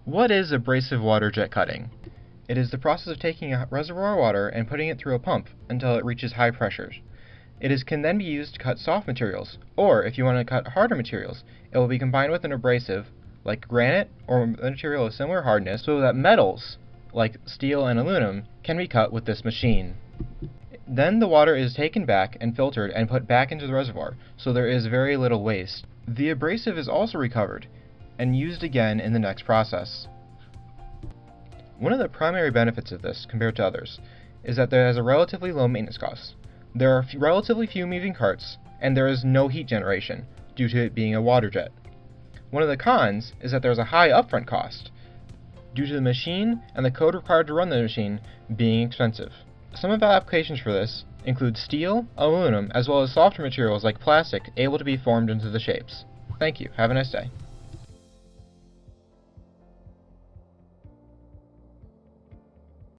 What is abrasive water jet cutting? It is the process of taking a reservoir water and putting it through a pump until it reaches high pressures. Can then be used to cut soft materials, or if you want to cut harder materials, it will be combined with an abrasive, like granite or a material of similar hardness, so that metals, like steel and aluminum, can be cut with this machine. Then the water is taken back and filtered and put back into the reservoir, so there is very little waste. The abrasive is also recovered and used again in the next process. One of the primary benefits of this, compared to others, is that there has a relatively low maintenance cost. There are relatively few moving parts, and there is no heat generation, due to it being a water jet. One of the cons is that there is a high upfront cost, due to the machine and the code required to run the machine being expensive. Some of the applications for this include steel, aluminum, as well as softer materials like plastic able to be formed into the shapes. Thank you. Have a nice day.